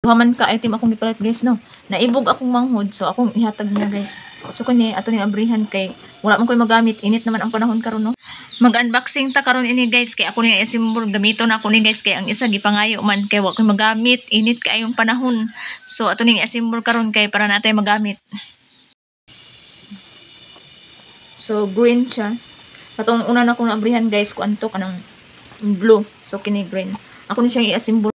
Duhaman ka item akong gipalit guys no. Naibog akong manghod so akong ihatag niya guys. So kani ato ning abrihan kay wala man koy magamit, init naman ang panahon karon no. Mag-unboxing ta karon ini guys kay ako ning i-assemble gamito na ako ni guys kay ang isa gipangayo man kay wa koy magamit, init kay yung panahon. So ato ning i-assemble karon kay para natay magamit. So green siya. Katong una na akong abrihan guys ko anto kanang blue. So kini green. Ako ni siyang i-assemble.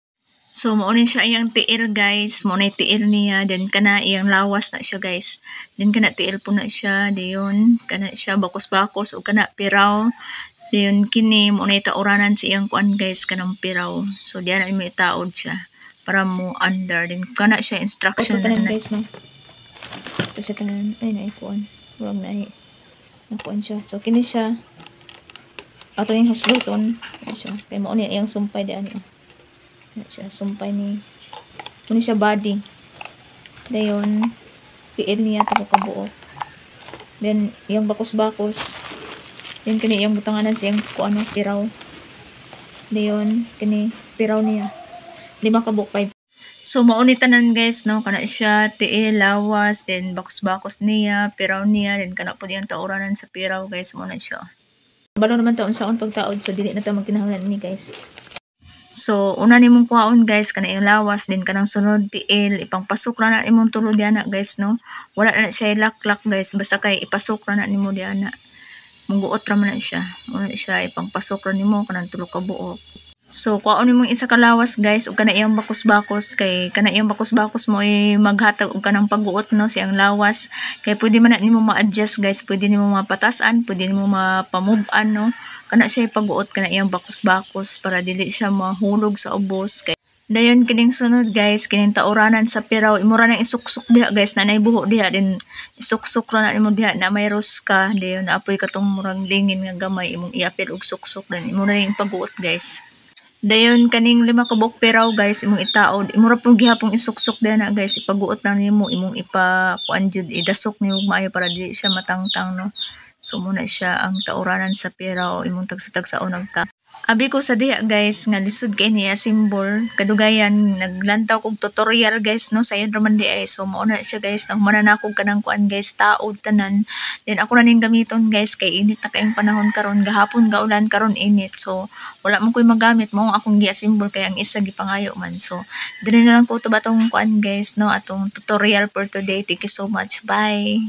So, maunin siya iyang tiil guys. Maunay tiil niya. Then, kana iyang lawas na siya guys. Then, kana tiil po na siya. Then, kana siya bakos-bakos o kana piraw. Then, kini maunay tauranan sa iyang kuan guys. Kanang piraw. So, diyan ay may taod siya. Para mo under. Then, kana siya instruction na guys. No? Ito siya kanan. Ay, naikuan. Huwag na ay. Nakuan siya. So, kini siya. Ato yung hasluton. Kaya maunay iyang sumpay diyan. Siya sumpay ni muni siya body dayon tiil niya tako kabuok then iyang bakos-bakos then kini iyang butanganan siyang kuano piraw dayon kini piraw niya 5 kabuok 5. So mauni tanan guys no kana siya tiil lawas then bakos-bakos niya piraw niya then kana pud iyang tauranan sa piraw guys mo na siya balo naman taon saon pagtaod so dili na ta magkinahanglan ni guys. So, una nimong kuhaon guys, kana yung lawas, din kanang sunod tiil, ipangpasok na imong tulo diana guys, no? Wala na siya ilak-lak guys, basta kay ipasok na nimo diana. Mungguot ra man na siya. Muna siya ipangpasok ra nimo kanang tulo ka buok. So, kuhaon nimong isa ka lawas guys, ug kana iyang bakos-bakos kay kana iyang bakos-bakos mo ay maghatag og kanang pagguot no siyang lawas. Kay pwede man na nimo ma-adjust guys, pwede nimo mapatasan, pwede nimo mapamove-an no. Kana siya ipagbuot kana iyang bakos-bakos para dili siya mahulog sa ubos kay dayon kining sunod guys kining tauranan sa piraw imo ra nang isuksok diha guys na nay buho diha din isuksok ra na imo diha na may roska dayon apoy katong murang lingin nga gamay imong iapil og suksok din imo ra ning pagbuot guys dayon kaning 5 ka buok piraw guys imong itaod imo ra pong gihapon isuksok diha na guys ipagbuot na nimo imong ipakuan jud idasok nimo maayo para dili siya matangtang no. So muna siya ang tauranan sa piraw imong tagsa-tagsaon og ta. Abi ko sa diha guys nga lisod kay niya symbol kadugayan naglantaw kog tutorial guys no sayon ra man di ay so mao na siya guys nang manana kog kanang kuan guys taod tanan then ako na ning gamiton guys kay init na kayong panahon karon gahapon gaulan karon init so wala man koy magamit mao akong gi-symbol kay ang isa gipangayo man so dili na lang ko to batong kuan guys no atong tutorial for today. Thank you so much, bye.